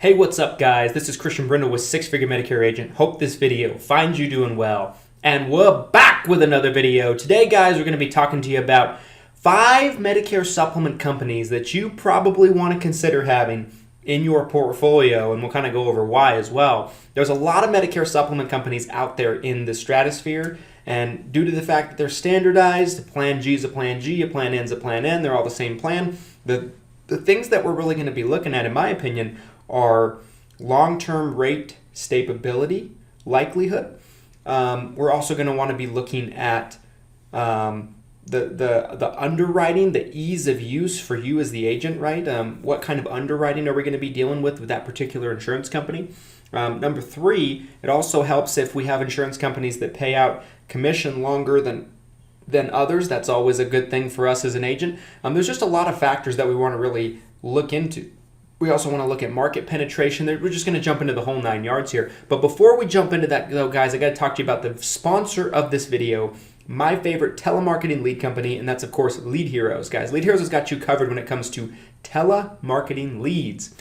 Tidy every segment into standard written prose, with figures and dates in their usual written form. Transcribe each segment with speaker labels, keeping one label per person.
Speaker 1: Hey, what's up, guys? This is Christian Brindle with Six Figure Medicare Agent. Hope this video finds you doing well. And we're back with another video. Today, guys, we're going to be talking to you about 5 Medicare supplement companies that you probably want to consider having in your portfolio, and we'll kind of go over why as well. There's a lot of Medicare supplement companies out there in the stratosphere, and due to the fact that they're standardized, a Plan G is a Plan G, a Plan N is a Plan N, they're all the same plan. The things that we're really going to be looking at, in my opinion, are long-term rate stability, likelihood. We're also going to want to be looking at the underwriting, the ease of use for you as the agent, right? What kind of underwriting are we going to be dealing with that particular insurance company? Number 3, it also helps if we have insurance companies that pay out commission longer than others. That's always a good thing for us as an agent. There's just a lot of factors that we want to really look into. We also want to look at market penetration. We're just going to jump into the whole 9 yards here. But before we jump into that, though, guys, I got to talk to you about the sponsor of this video, my favorite telemarketing lead company, and that's, of course, Lead Heroes, guys. Lead Heroes has got you covered when it comes to telemarketing leads,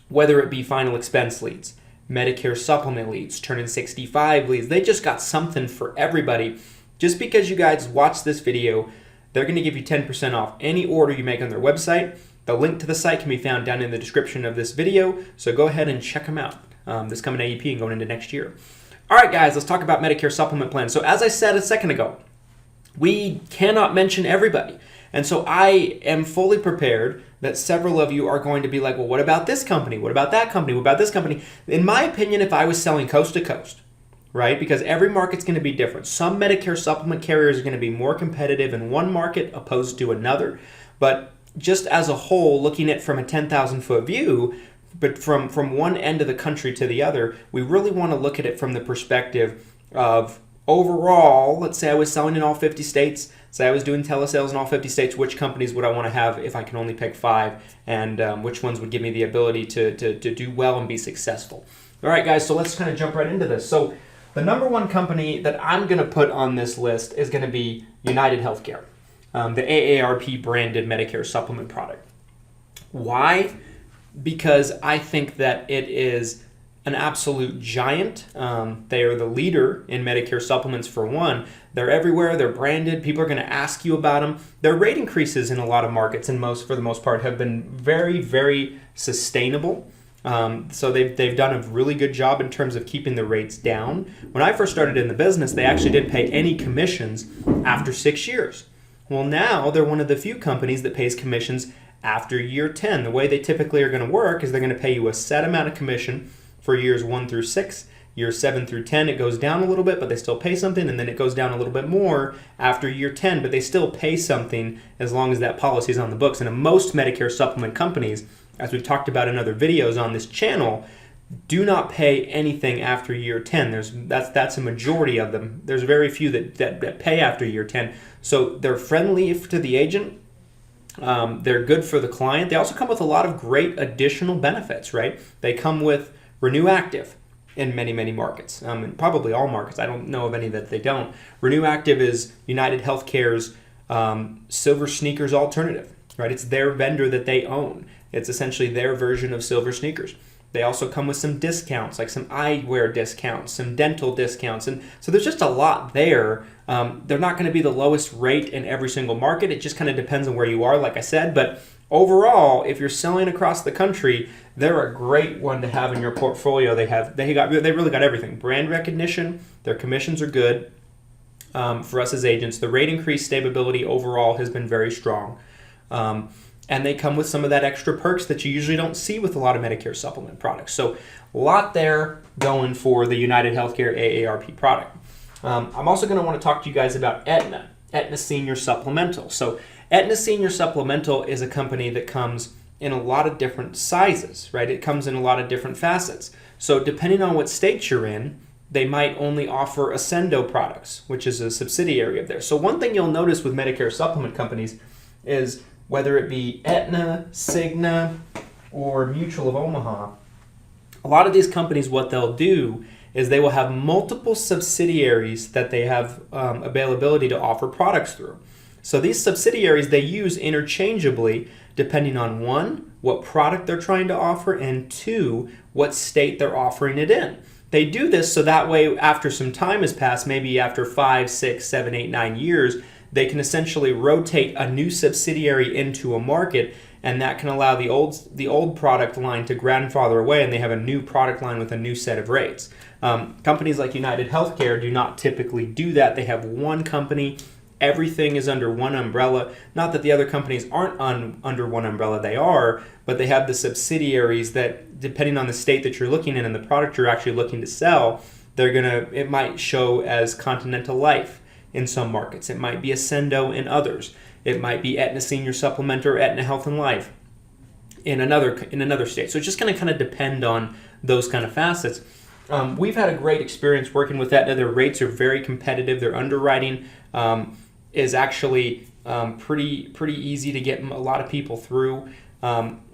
Speaker 1: whether it be final expense leads, Medicare supplement leads, turning 65 leads. They just got something for everybody. Just because you guys watch this video, they're going to give you 10% off any order you make on their website. The link to the site can be found down in the description of this video, so go ahead and check them out this coming AEP and going into next year. All right, guys, let's talk about Medicare supplement plans. So as I said a second ago, we cannot mention everybody. And so I am fully prepared that several of you are going to be like, well, what about this company? What about that company? What about this company? In my opinion, if I was selling coast to coast, right? Because every market's going to be different. Some Medicare supplement carriers are going to be more competitive in one market opposed to another. But just as a whole, looking at from a 10,000-foot view, but from one end of the country to the other, we really want to look at it from the perspective of overall, let's say I was selling in all 50 states, say I was doing telesales in all 50 states, which companies would I want to have if I can only pick 5, and which ones would give me the ability to do well and be successful. All right, guys, so let's kind of jump right into this. So the number 1 company that I'm going to put on this list is going to be United Healthcare. The AARP branded Medicare supplement product. Why? Because I think that it is an absolute giant. They are the leader in Medicare supplements for one. They're everywhere. They're branded. People are going to ask you about them. Their rate increases in a lot of markets, and for the most part, have been very, very sustainable. So they've done a really good job in terms of keeping the rates down. When I first started in the business, they actually didn't pay any commissions after 6 years. Well, now they're one of the few companies that pays commissions after year 10. The way they typically are going to work is they're going to pay you a set amount of commission for years 1 through 6. Years 7 through 10, it goes down a little bit, but they still pay something, and then it goes down a little bit more after year 10, but they still pay something as long as that policy is on the books. And in most Medicare supplement companies, as we've talked about in other videos on this channel, do not pay anything after year 10. That's a majority of them. There's very few that pay after year 10. So they're friendly to the agent. They're good for the client. They also come with a lot of great additional benefits, right? They come with Renew Active in many, many markets, and probably all markets. I don't know of any that they don't. Renew Active is United Healthcare's Silver Sneakers alternative, right? It's their vendor that they own. It's essentially their version of Silver Sneakers. They also come with some discounts, like some eyewear discounts, some dental discounts. And so there's just a lot there. They're not going to be the lowest rate in every single market. It just kind of depends on where you are, like I said. But overall, if you're selling across the country, they're a great one to have in your portfolio. They really got everything. Brand recognition, their commissions are good for us as agents. The rate increase stability overall has been very strong. And they come with some of that extra perks that you usually don't see with a lot of Medicare supplement products. So a lot there going for the United Healthcare AARP product. I'm also going to want to talk to you guys about Aetna Senior Supplemental. So Aetna Senior Supplemental is a company that comes in a lot of different sizes, right? It comes in a lot of different facets. So depending on what state you're in, they might only offer Ascendo products, which is a subsidiary of theirs. So one thing you'll notice with Medicare supplement companies is whether it be Aetna, Cigna, or Mutual of Omaha, a lot of these companies, what they'll do is they will have multiple subsidiaries that they have availability to offer products through. So these subsidiaries they use interchangeably depending on one, what product they're trying to offer, and 2, what state they're offering it in. They do this so that way after some time has passed, maybe after 5, 6, 7, 8, 9 years, they can essentially rotate a new subsidiary into a market, and that can allow the old product line to grandfather away, and they have a new product line with a new set of rates. Companies like United Healthcare do not typically do that. They have one company. Everything is under one umbrella. Not that the other companies aren't under one umbrella, they are, but they have the subsidiaries that, depending on the state that you're looking in and the product you're actually looking to sell, it might show as Continental Life in some markets. It might be Ascendo in others. It might be Aetna Senior Supplement or Aetna Health and Life in another state. So it's just going to kind of depend on those kind of facets. We've had a great experience working with Aetna. Their rates are very competitive. Their underwriting is actually pretty easy to get a lot of people through.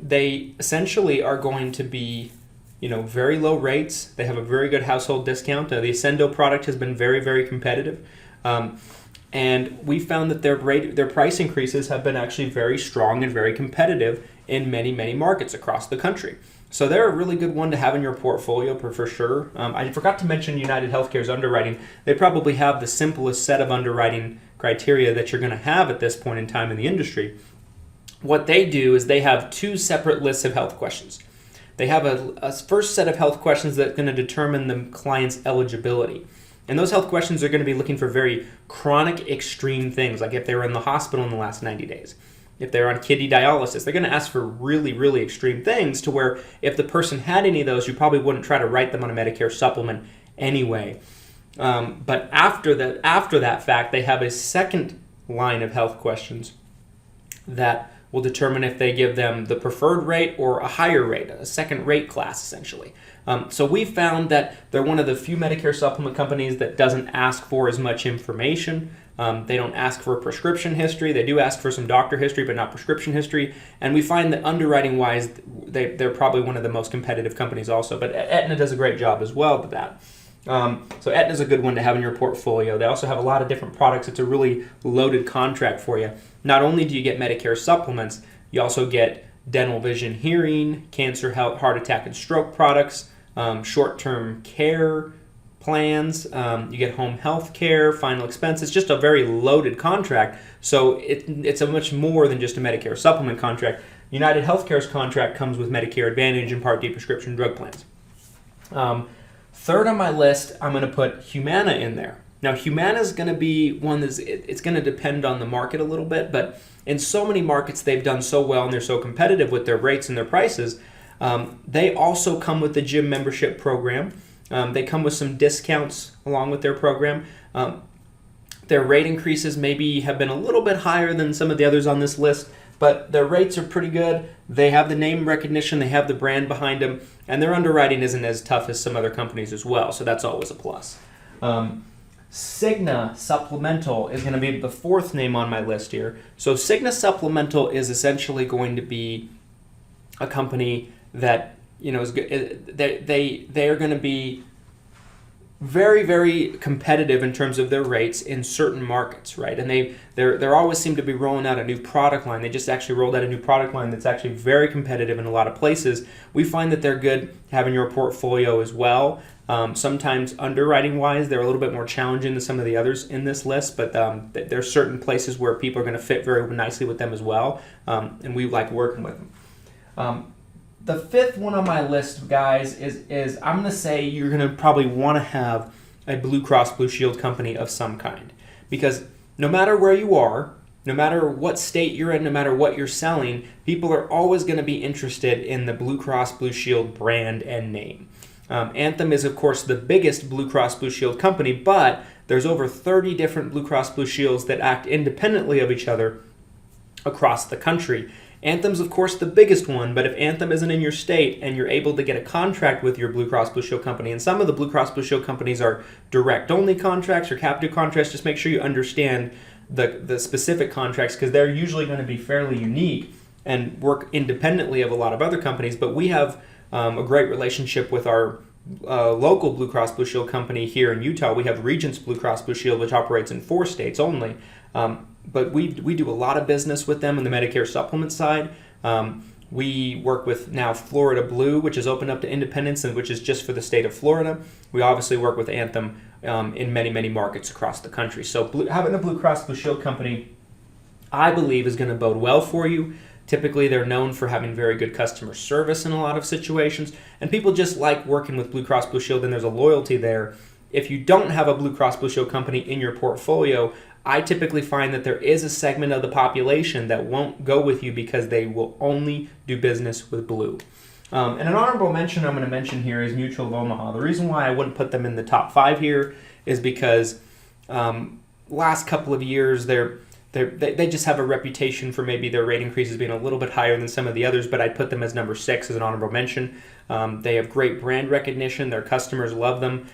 Speaker 1: They essentially are going to be, very low rates. They have a very good household discount. The Ascendo product has been very, very competitive. And we found that their price increases have been actually very strong and very competitive in many, many markets across the country. So they're a really good one to have in your portfolio for sure. I forgot to mention United Healthcare's underwriting. They probably have the simplest set of underwriting criteria that you're going to have at this point in time in the industry. What they do is they have 2 separate lists of health questions. They have a first set of health questions that's going to determine the client's eligibility. And those health questions are going to be looking for very chronic, extreme things, like if they were in the hospital in the last 90 days. If they're on kidney dialysis, they're going to ask for really, really extreme things to where if the person had any of those, you probably wouldn't try to write them on a Medicare supplement anyway. But after that fact, they have a second line of health questions that will determine if they give them the preferred rate or a higher rate, a second rate class essentially. So we found that they're one of the few Medicare supplement companies that doesn't ask for as much information. They don't ask for prescription history. They do ask for some doctor history, but not prescription history. And we find that underwriting-wise, they're probably one of the most competitive companies also. But Aetna does a great job as well with that. So Aetna's a good one to have in your portfolio. They also have a lot of different products. It's a really loaded contract for you. Not only do you get Medicare supplements, you also get dental, vision, hearing, cancer, heart attack, and stroke products, short-term care plans, you get home health care, final expenses, just a very loaded contract. So it's a much more than just a Medicare supplement contract. United Healthcare's contract comes with Medicare Advantage and Part D prescription drug plans. Third on my list, I'm going to put Humana in there. Now, Humana is going to be one that's, it's going to depend on the market a little bit, but in so many markets they've done so well and they're so competitive with their rates and their prices. They also come with the gym membership program. They come with some discounts along with their program. Their rate increases maybe have been a little bit higher than some of the others on this list, but their rates are pretty good. They have the name recognition, they have the brand behind them, and their underwriting isn't as tough as some other companies as well, so that's always a plus. Cigna Supplemental is going to be the fourth name on my list here. So Cigna Supplemental is essentially going to be a company that, is good. They are going to be very, very competitive in terms of their rates in certain markets, right? And they always seem to be rolling out a new product line. They just actually rolled out a new product line that's actually very competitive in a lot of places. We find that they're good having your portfolio as well. Sometimes underwriting-wise, they're a little bit more challenging than some of the others in this list, but there's certain places where people are going to fit very nicely with them as well, and we like working with them. The fifth one on my list, guys, is I'm going to say you're going to probably want to have a Blue Cross Blue Shield company of some kind, because no matter where you are, no matter what state you're in, no matter what you're selling, people are always going to be interested in the Blue Cross Blue Shield brand and name. Anthem is, of course, the biggest Blue Cross Blue Shield company, but there's over 30 different Blue Cross Blue Shields that act independently of each other across the country. Anthem's, of course, the biggest one, but if Anthem isn't in your state and you're able to get a contract with your Blue Cross Blue Shield company, and some of the Blue Cross Blue Shield companies are direct-only contracts or captive contracts, just make sure you understand the specific contracts, because they're usually going to be fairly unique and work independently of a lot of other companies, but we have a great relationship with our local Blue Cross Blue Shield company here in Utah. We have Regents Blue Cross Blue Shield, which operates in 4 states only. But we do a lot of business with them on the Medicare supplement side. We work with now Florida Blue, which is open up to independents and which is just for the state of Florida. We obviously work with Anthem in many, many markets across the country. So having a Blue Cross Blue Shield company, I believe, is going to bode well for you. Typically, they're known for having very good customer service in a lot of situations, and people just like working with Blue Cross Blue Shield, and there's a loyalty there. If you don't have a Blue Cross Blue Shield company in your portfolio, I typically find that there is a segment of the population that won't go with you because they will only do business with Blue. And an honorable mention I'm going to mention here is Mutual of Omaha. The reason why I wouldn't put them in the top 5 here is because last couple of years they just have a reputation for maybe their rate increases being a little bit higher than some of the others, but I'd put them as number 6 as an honorable mention. They have great brand recognition. Their customers love them.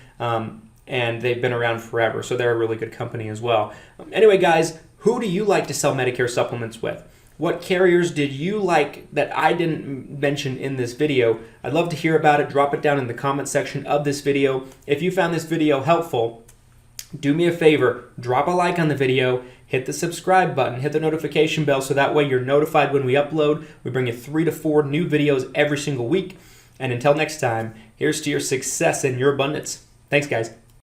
Speaker 1: And they've been around forever, so they're a really good company as well. Anyway, guys, who do you like to sell Medicare supplements with? What carriers did you like that I didn't mention in this video? I'd love to hear about it. Drop it down in the comment section of this video. If you found this video helpful, do me a favor, drop a like on the video, hit the subscribe button, hit the notification bell so that way you're notified when we upload. We bring you 3 to 4 new videos every single week. And until next time, here's to your success and your abundance. Thanks, guys.